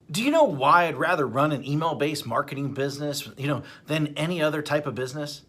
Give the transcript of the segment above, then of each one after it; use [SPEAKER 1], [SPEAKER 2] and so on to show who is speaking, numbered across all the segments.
[SPEAKER 1] Do you know why I'd rather run an email-based marketing business, than any other type of business?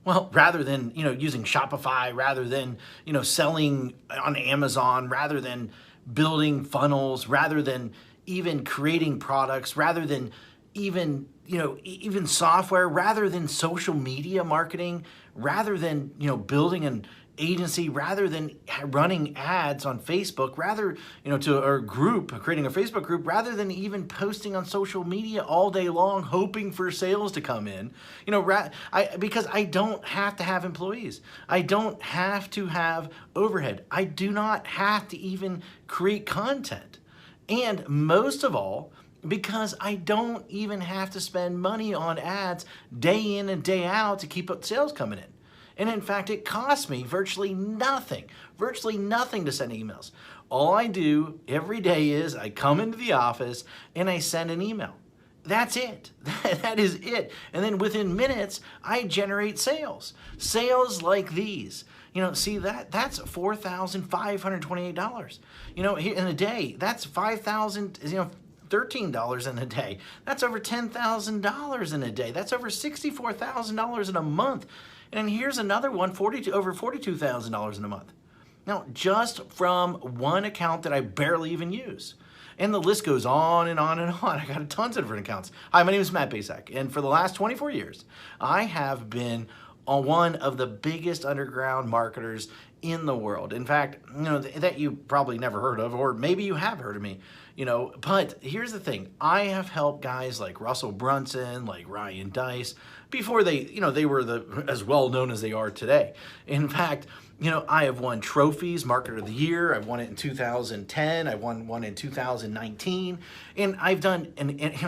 [SPEAKER 1] Well, rather than, using Shopify, rather than, selling on Amazon, rather than building funnels, rather than even creating products, rather than even, even software, rather than social media marketing, rather than, building an agency, rather than running ads on Facebook, rather, to our group, creating a Facebook group, rather than even posting on social media all day long, hoping for sales to come in, because I don't have to have employees. I don't have to have overhead. I do not have to even create content. And most of all, because I don't even have to spend money on ads day in and day out to keep up sales coming in. And in fact, it costs me virtually nothing to send emails. All I do every day is I come into the office and I send an email. That's it. That is it. And then within minutes, I generate sales. Sales like these. See that's $4,528. In a day, that's $5,000, $13 in a day. That's over $10,000 in a day. That's over $64,000 in a month. And here's another one, over $42,000 in a month. Now, just from one account that I barely even use. And the list goes on and on and on. I got tons of different accounts. Hi, my name is Matt Basak, and for the last 24 years, I have been one of the biggest underground marketers in the world. In fact, that you probably never heard of, or maybe you have heard of me, but here's the thing. I have helped guys like Russell Brunson, like Ryan Deiss, before they were as well known as they are today. In fact, I have won trophies, Marketer of the Year. I've won it in 2010. I won one in 2019. And I've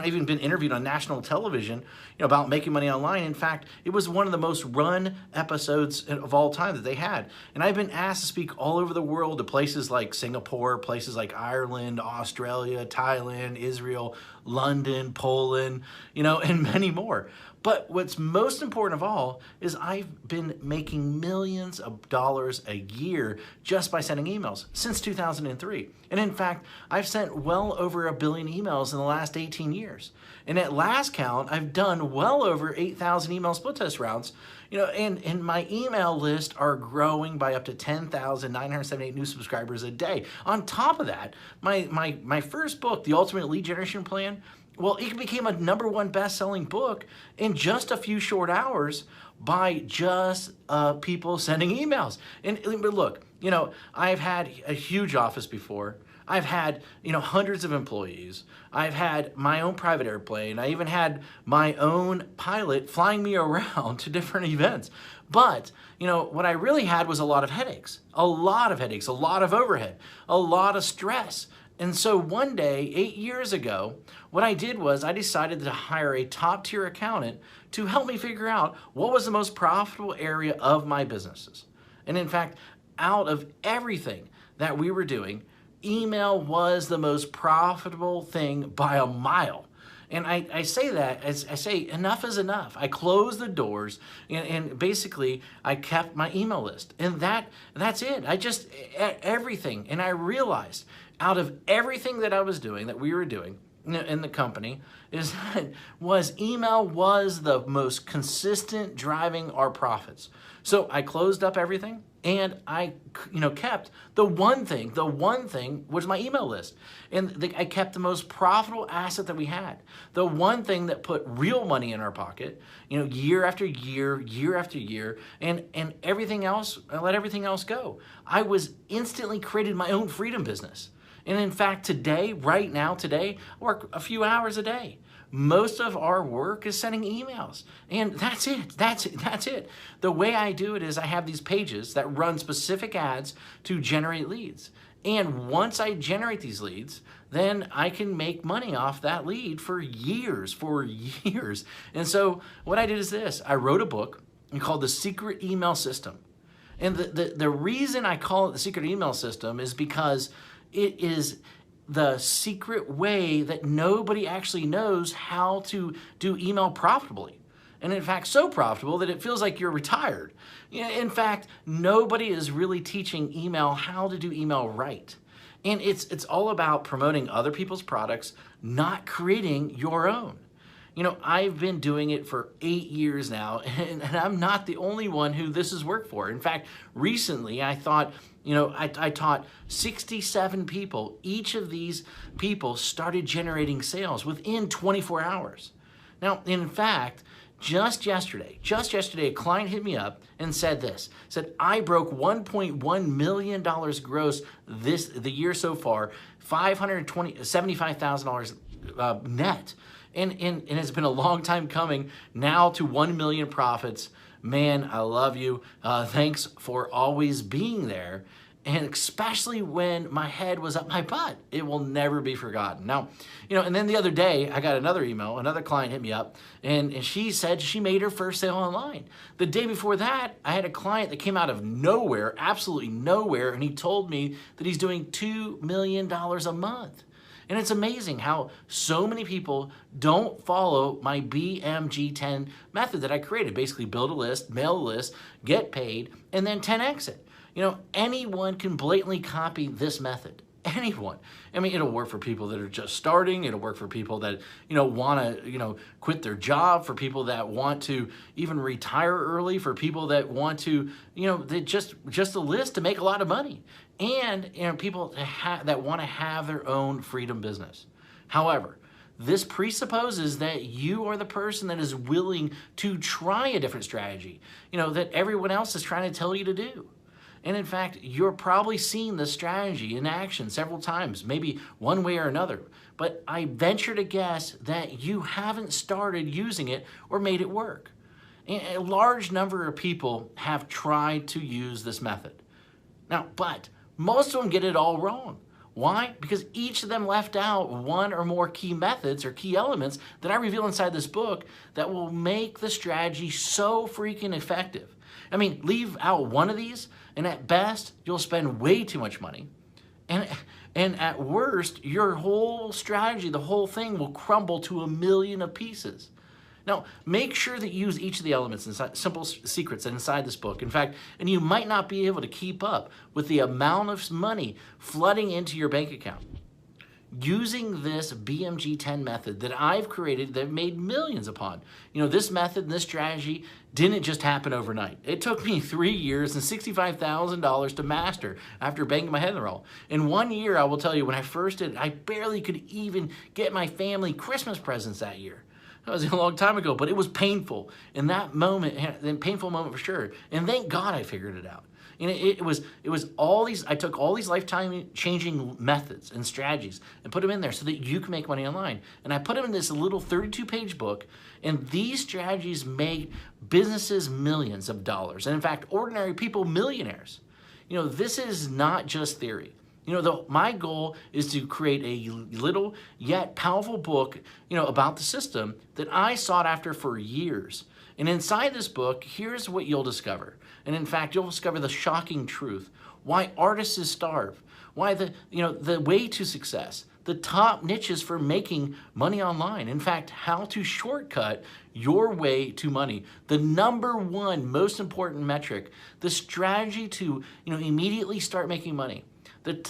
[SPEAKER 1] even been interviewed on national television, about making money online. In fact, it was one of the most run episodes of all time that they had. And I've been asked to speak all over the world to places like Singapore, places like Ireland, Australia, Thailand, Israel, London, Poland, and many more. But what's most important of all is I've been making millions of dollars a year just by sending emails since 2003. And in fact, I've sent well over 1 billion emails in the last 18 years. And at last count, I've done well over 8,000 email split test rounds. And my email list are growing by up to 10,978 new subscribers a day. On top of that, my first book, The Ultimate Lead Generation Plan, well, it became a #1 best-selling book in just a few short hours by just people sending emails. But look, I've had a huge office before. I've had, hundreds of employees. I've had my own private airplane. I even had my own pilot flying me around to different events. But, what I really had was a lot of headaches, a lot of overhead, a lot of stress. And so one day, 8 years ago, what I did was I decided to hire a top-tier accountant to help me figure out what was the most profitable area of my businesses. And in fact, out of everything that we were doing, email was the most profitable thing by a mile. And I say that, as I say, enough is enough. I closed the doors and basically I kept my email list. And that's it. Everything. And I realized out of everything that I was doing, that we were doing in the company, email was the most consistent driving our profits. So I closed up everything and I kept the one thing was my email list. And I kept the most profitable asset that we had. The one thing that put real money in our pocket, year after year, year after year, and everything else, I let everything else go. I was instantly created my own freedom business. And in fact, right now, I work a few hours a day. Most of our work is sending emails. And that's it. The way I do it is I have these pages that run specific ads to generate leads. And once I generate these leads, then I can make money off that lead for years. And so what I did is this. I wrote a book called The Secret Email System. And the reason I call it The Secret Email System is because it is the secret way that nobody actually knows how to do email profitably. And in fact, so profitable that it feels like you're retired. In fact, nobody is really teaching email how to do email right. And it's all about promoting other people's products, not creating your own. You know, I've been doing it for 8 years now, and I'm not the only one who this has worked for. In fact, recently I thought, you know, I taught 67 people. Each of these people started generating sales within 24 hours. Now, in fact, just yesterday, a client hit me up and said this, said, I broke $1.1 million gross the year so far, $75,000 net. And it's been a long time coming now to 1 million profits. Man, I love you. Thanks for always being there. And especially when my head was up my butt, it will never be forgotten. Now, you know, and then the other day I got another email, another client hit me up and she said she made her first sale online. The day before that, I had a client that came out of nowhere, absolutely nowhere, and he told me that he's doing $2 million a month. And it's amazing how so many people don't follow my BMG10 method that I created. Basically build a list, mail a list, get paid, and then 10x it. You know, anyone can blatantly copy this method. Anyone. I mean, it'll work for people that are just starting. It'll work for people that, you know, want to, you know, quit their job, for people that want to even retire early, for people that want to, you know, they just a list to make a lot of money. And, you know, people that want to have their own freedom business. However, this presupposes that you are the person that is willing to try a different strategy, you know, that everyone else is trying to tell you to do. And in fact, you're probably seen this strategy in action several times, maybe one way or another. But I venture to guess that you haven't started using it or made it work. And a large number of people have tried to use this method. Now, but most of them get it all wrong. Why? Because each of them left out one or more key methods or key elements that I reveal inside this book that will make the strategy so freaking effective. I mean, leave out one of these, and at best, you'll spend way too much money. And at worst, your whole strategy, the whole thing will crumble to a million of pieces. Now, make sure that you use each of the elements inside, simple secrets inside this book. In fact, and you might not be able to keep up with the amount of money flooding into your bank account. Using this BMG10 method that I've created that I've made millions upon. You know, this method and this strategy didn't just happen overnight. It took me 3 years and $65,000 to master after banging my head in the wall. In 1 year, I will tell you, when I first did it, I barely could even get my family Christmas presents that year. That was a long time ago, but it was painful. In that moment, a painful moment for sure. And thank God I figured it out. And it was all these, I took all these lifetime changing methods and strategies and put them in there so that you can make money online. And I put them in this little 32-page book, and these strategies make businesses millions of dollars. And in fact, ordinary people millionaires. You know, this is not just theory. You know, my goal is to create a little yet powerful book, you know, about the system that I sought after for years. And inside this book, here's what you'll discover. And in fact, you'll discover the shocking truth. Why artists starve. Why the way to success. The top niches for making money online. In fact, how to shortcut your way to money. The #1 most important metric. The strategy to, you know, immediately start making money.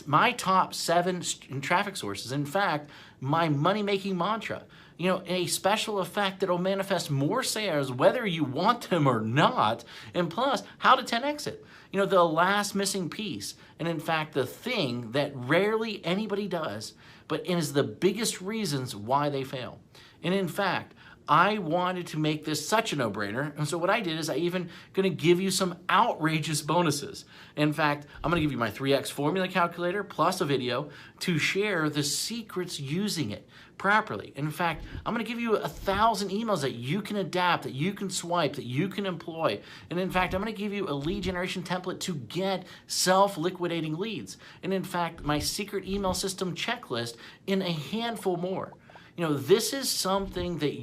[SPEAKER 1] My top 7 traffic sources. In fact, my money-making mantra. You know, a special effect that will manifest more sales whether you want them or not, and plus, how to 10x it. You know, the last missing piece, and in fact, the thing that rarely anybody does, but it is the biggest reasons why they fail. And in fact, I wanted to make this such a no-brainer, and so what I did is I even gonna give you some outrageous bonuses. In fact, I'm gonna give you my 3x formula calculator plus a video to share the secrets using it properly. In fact, I'm gonna give you 1,000 emails that you can adapt, that you can swipe, that you can employ. And in fact, I'm gonna give you a lead generation template to get self-liquidating leads. And in fact, my secret email system checklist in a handful more. You know, this is something that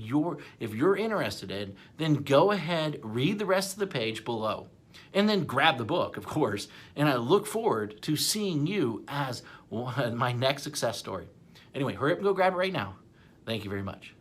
[SPEAKER 1] if you're interested in, then go ahead, read the rest of the page below, and then grab the book, of course. And I look forward to seeing you as my next success story. Anyway, hurry up and go grab it right now. Thank you very much.